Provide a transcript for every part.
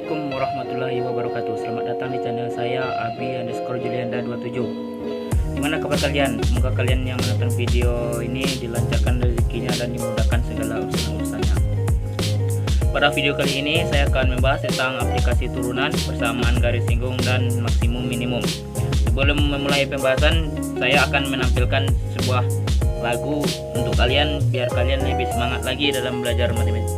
Assalamualaikum warahmatullahi wabarakatuh. Selamat datang di channel saya Abi_Julianda27. Gimana kabar kalian? Semoga kalian yang menonton video ini dilancarkan rezekinya dan dimudahkan segala urusan-urusannya. Pada video kali ini saya akan membahas tentang aplikasi turunan, persamaan garis singgung dan maksimum minimum. Sebelum memulai pembahasan, saya akan menampilkan sebuah lagu untuk kalian biar kalian lebih semangat lagi dalam belajar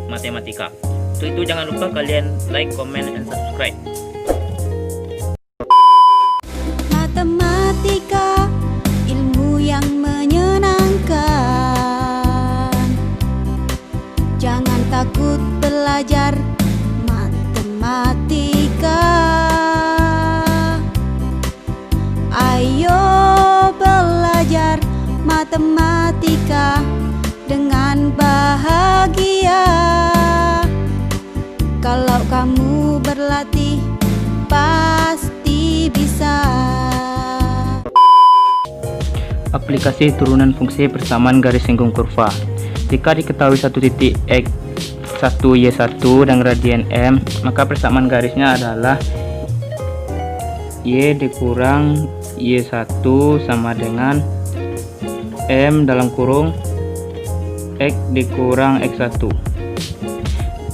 matematika. Untuk itu jangan lupa kalian like, comment, dan subscribe. Matematika, ilmu yang menyenangkan. Jangan takut belajar matematika. Ayo belajar matematika dengan bahagia. Kalau kamu berlatih, pasti bisa. Aplikasi turunan fungsi persamaan garis singgung kurva. Jika diketahui satu titik X, 1 Y1 dan gradien M, maka persamaan garisnya adalah Y dikurang Y1 sama dengan M dalam kurung X dikurang X1.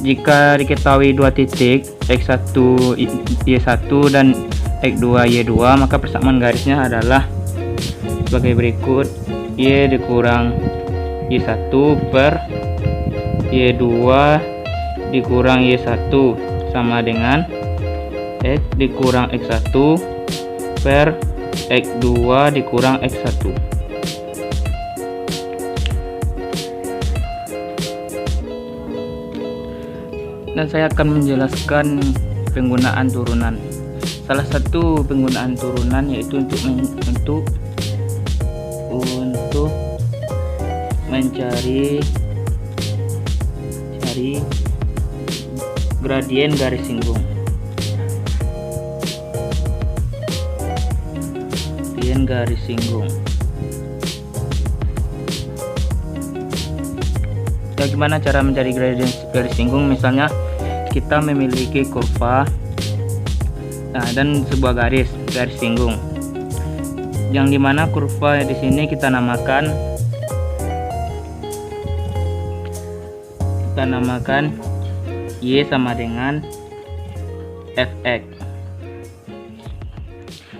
Jika diketahui dua titik X1 Y1 dan X2 Y2, maka persamaan garisnya adalah sebagai berikut: Y dikurang Y1 per Y2 dikurang Y1 sama dengan X dikurang X1 per X2 dikurang X1. Dan saya akan menjelaskan penggunaan turunan. Salah satu penggunaan turunan yaitu untuk mencari gradien garis singgung. Gradien garis singgung. Bagaimana cara mencari gradien garis singgung? Misalnya kita memiliki kurva, dan sebuah garis singgung, yang dimana kurva di sini kita namakan Y sama dengan Fx,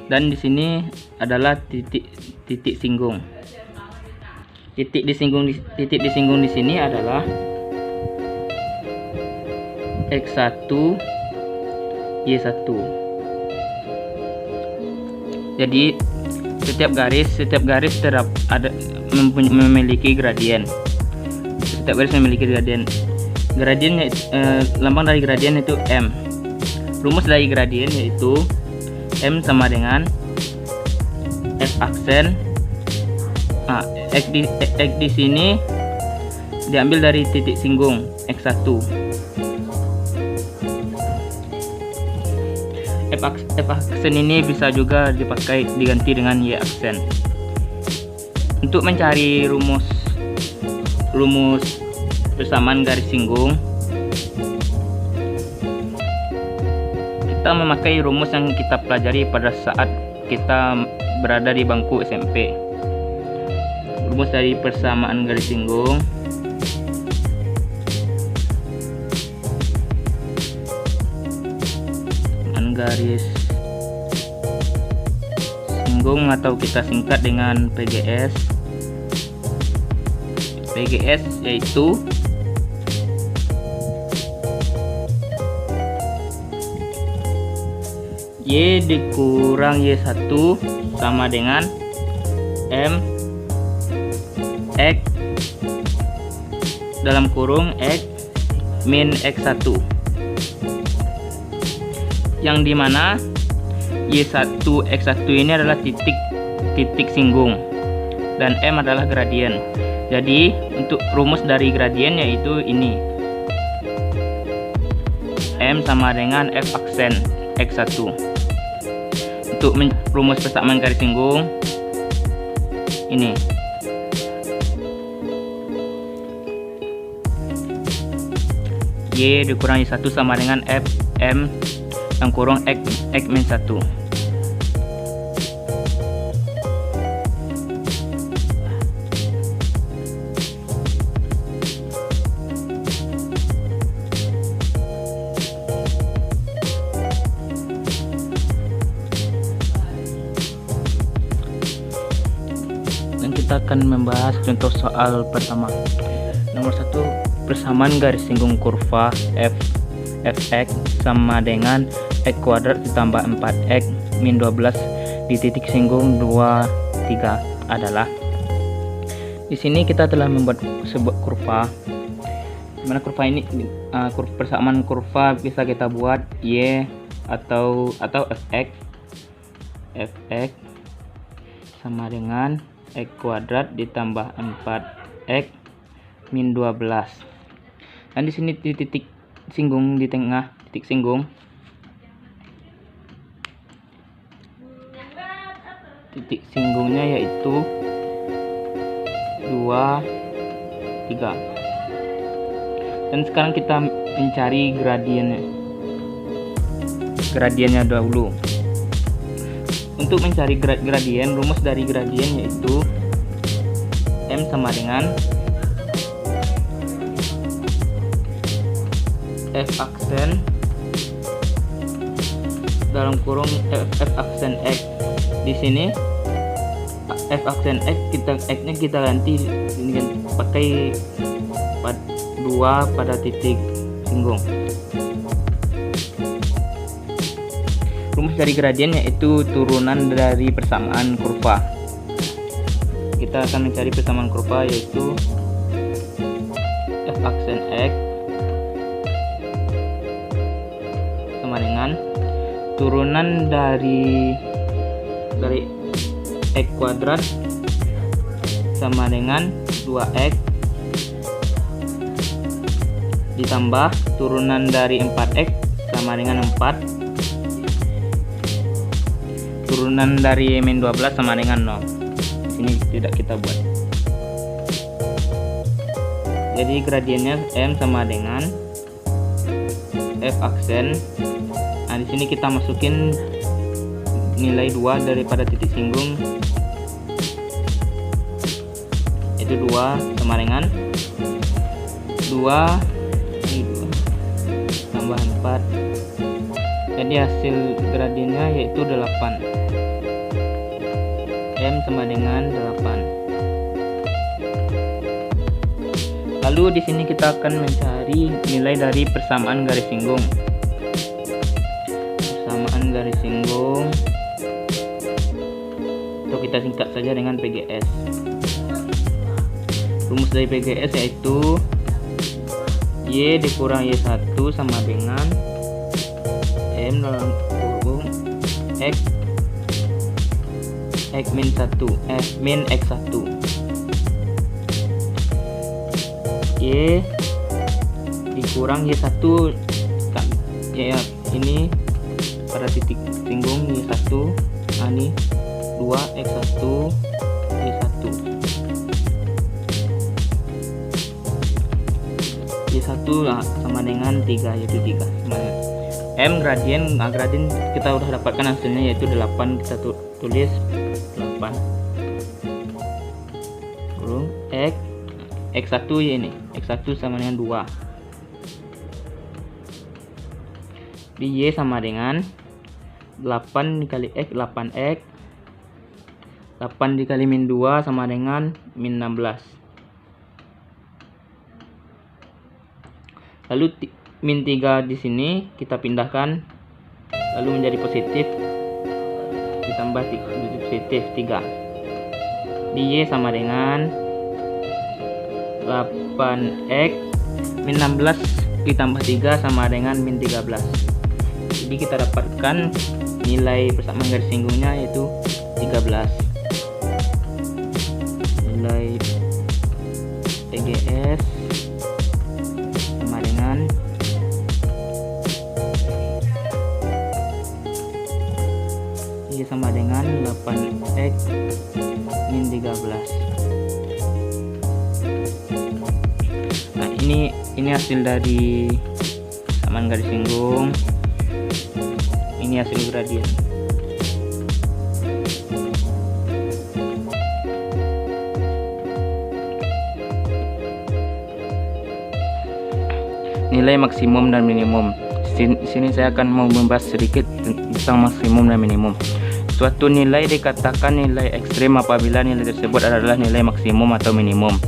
dan di sini adalah titik singgung. Titik disinggung di sini adalah X1 Y1. Jadi setiap garis memiliki gradien. Setiap garis memiliki gradien. Gradiennya lambang dari gradien itu M. Rumus dari gradien yaitu M sama dengan F aksen. X di sini diambil dari titik singgung X1. F aksen ini bisa juga diganti dengan Y aksen. Untuk mencari rumus persamaan garis singgung, kita memakai rumus yang kita pelajari pada saat kita berada di bangku SMP. Rumus dari persamaan garis singgung atau kita singkat dengan PGS. PGS yaitu Y dikurang Y1 sama dengan M X dalam kurung X min X1, yang dimana Y1 X1 ini adalah titik singgung dan M adalah gradien. Jadi untuk rumus dari gradien yaitu ini, M sama dengan F aksen X1. Untuk rumus persamaan garis singgung ini Y dikurang Y1 sama dengan M yang kurung X min 1. Dan kita akan membahas contoh soal pertama. Nomor 1, persamaan garis singgung kurva fx sama dengan x kuadrat ditambah 4x min 12 di titik singgung 2, 3 adalah. Di sini kita telah membuat sebuah kurva. Dimana kurva ini persamaan kurva bisa kita buat y atau fx sama dengan x kuadrat ditambah 4x min 12. Dan di sini di titik singgung, di tengah titik singgung, titik singgungnya yaitu 2, 3. Dan sekarang kita mencari gradiennya dahulu. Untuk mencari gradien, rumus dari gradien yaitu M sama dengan F aksen dalam kurung F aksen X. Di sini F aksen X X-nya kita ganti dengan pakai 2 pada titik singgung. Rumus dari gradien yaitu turunan dari persamaan kurva. Kita akan mencari persamaan kurva yaitu F aksen X sama dengan turunan dari x kuadrat sama dengan 2x ditambah turunan dari 4x sama dengan 4, turunan dari min 12 sama dengan 0. Sini tidak kita buat. Jadi gradiennya M sama dengan F aksen. Nah, di sini kita masukin nilai 2 daripada titik singgung, itu 2 sama dengan 2 tambah 4. Jadi hasil gradiennya yaitu 8. M sama dengan 8. Lalu di sini kita akan mencari nilai dari persamaan garis singgung. Persamaan garis singgung atau kita singkat saja dengan PGS. Rumus dari PGS yaitu Y dikurang Y1 sama dengan M dalam kurung X min 1 min X1. Y dikurang Y1 ya ini pada titik singgung Y1, ini 2x1 Y1. Y1 sama dengan 3 yaitu 3 sama dengan M gradien. Gradien kita udah dapatkan hasilnya yaitu 8. Kita tulis 8 kurung X1 ya ini X1 sama dengan 2 di Y sama dengan 8 dikali X 8x, 8 dikali min 2 sama dengan min 16. Lalu min 3 di sini kita pindahkan lalu menjadi positif, ditambah positif 3 di Y sama dengan 8x min 16 ditambah 3 sama dengan min 13. Jadi kita dapatkan nilai persamaan garis singgungnya yaitu 13. Nilai PGS sama dengan sama dengan 8x min 13. Nah, ini hasil dari persamaan garis singgung Ini hasil gradien. Nilai maksimum dan minimum. Sini saya akan mau membahas sedikit tentang maksimum dan minimum. Suatu nilai dikatakan nilai ekstrim apabila nilai tersebut adalah nilai maksimum atau minimum.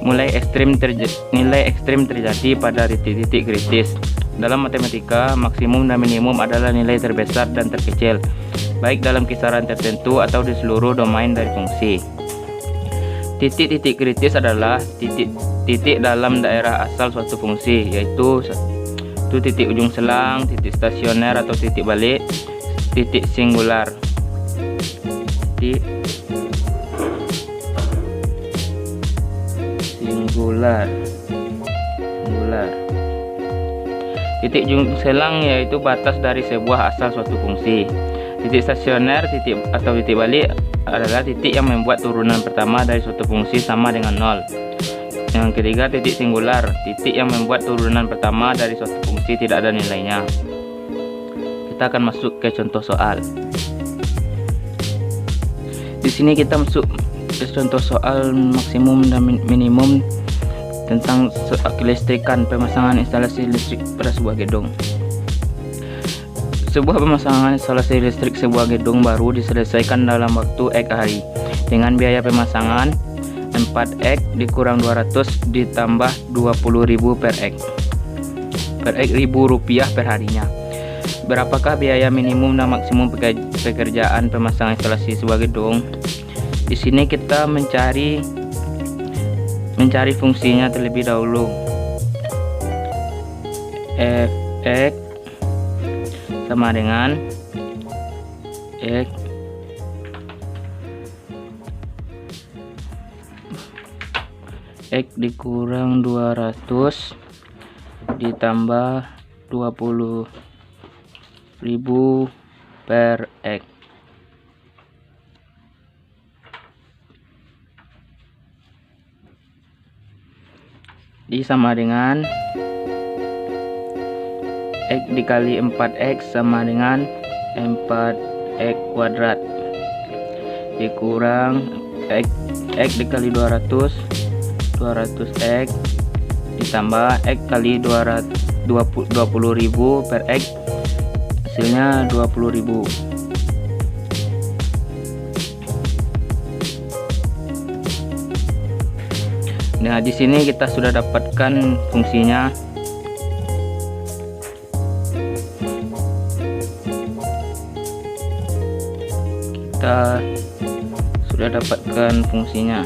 Nilai ekstrim terjadi pada titik-titik kritis. Dalam matematika, maksimum dan minimum adalah nilai terbesar dan terkecil, baik dalam kisaran tertentu atau di seluruh domain dari fungsi. Titik-titik kritis adalah titik dalam daerah asal suatu fungsi, yaitu titik ujung selang, titik stasioner atau titik balik, titik singular. Titik ujung selang yaitu batas dari sebuah asal suatu fungsi. Titik stasioner atau titik balik adalah titik yang membuat turunan pertama dari suatu fungsi sama dengan 0. Yang ketiga, titik singular, titik yang membuat turunan pertama dari suatu fungsi tidak ada nilainya. Kita akan masuk ke contoh soal. Di sini kita masuk ke contoh soal maksimum dan minimum tentang kelistrikan pemasangan instalasi listrik pada sebuah gedung. Sebuah pemasangan instalasi listrik sebuah gedung baru diselesaikan dalam waktu X hari dengan biaya pemasangan 4X dikurang 200 ditambah 20.000 per X. Per X Rp1.000 per harinya. Berapakah biaya minimum dan maksimum pekerjaan pemasangan instalasi sebuah gedung? Di sini kita mencari fungsinya terlebih dahulu. Fx sama dengan X dikurang 200 ditambah 20.000 per X. Ini sama dengan X dikali 4X sama dengan 4X kuadrat dikurang X dikali 200 200X ditambah X kali 20.000 per X, hasilnya 20.000. Nah, di sini kita sudah dapatkan fungsinya. Kita sudah dapatkan fungsinya.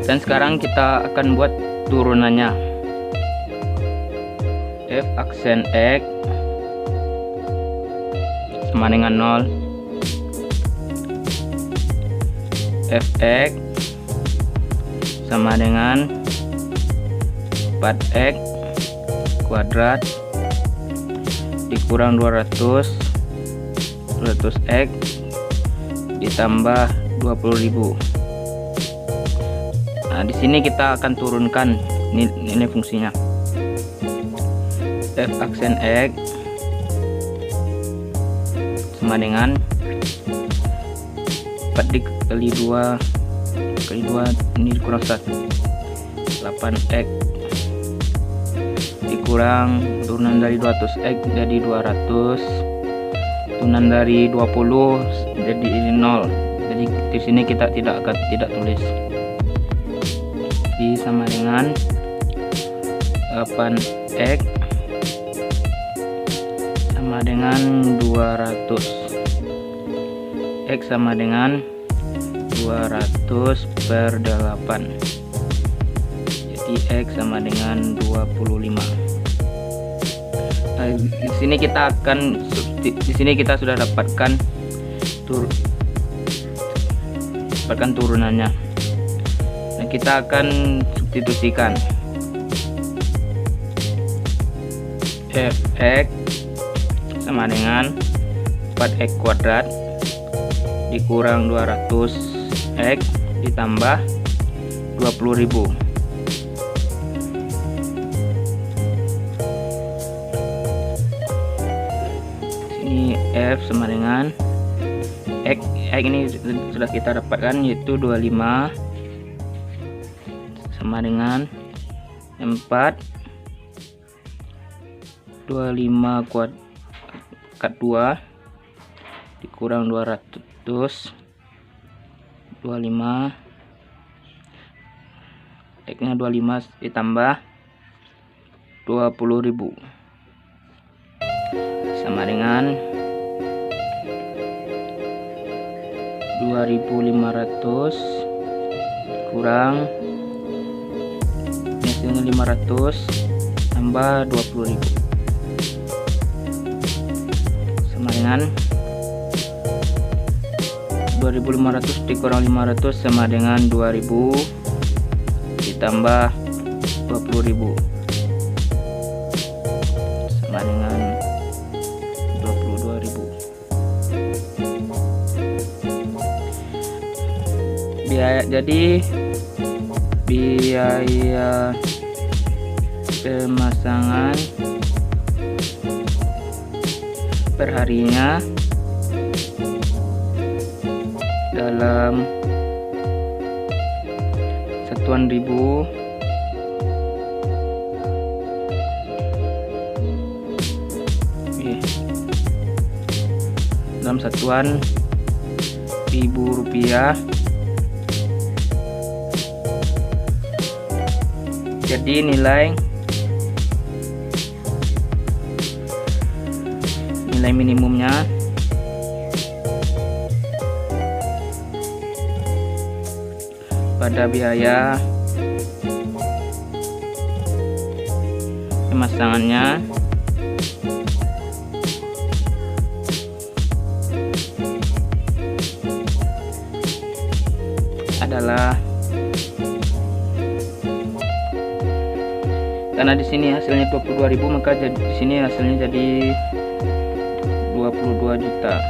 Dan sekarang kita akan buat turunannya. F aksen X sama dengan 0. Fx sama dengan 4X kuadrat dikurang 200 200X ditambah 20.000. Nah, di sini kita akan turunkan ini fungsinya. F aksen X sama dengan 4 dikali 2 ini dikurang 1 8X dikurang turunan dari 200X jadi 200, turunan dari 20 jadi 0. Jadi di sini kita tidak tulis. Jadi sama dengan 8X sama dengan 200. X sama dengan 200 per 8. Jadi X sama dengan 25. Nah, di sini kita sudah dapatkan turunannya. Nah, kita akan substitusikan. Fx sama dengan 4X kuadrat dikurang 200X ditambah 20.000. Sini F sama dengan X ini sudah kita dapatkan, yaitu 25 sama dengan 4. 25 kuadrat 2 dikurang 200, 25 X nya 25 ditambah 20.000 sama dengan 2.500 kurang hasilnya 500 tambah 20.000 sama dengan 2.500 dikurang 500 sama dengan 2.000 ditambah 20.000 sama dengan 22.000. Jadi biaya pemasangan perharinya dalam satuan ribu dalam satuan ribu rupiah. Jadi nilai minimumnya pada biaya pemasangannya adalah, karena di sini hasilnya 22.000 maka di sini hasilnya jadi 22 juta.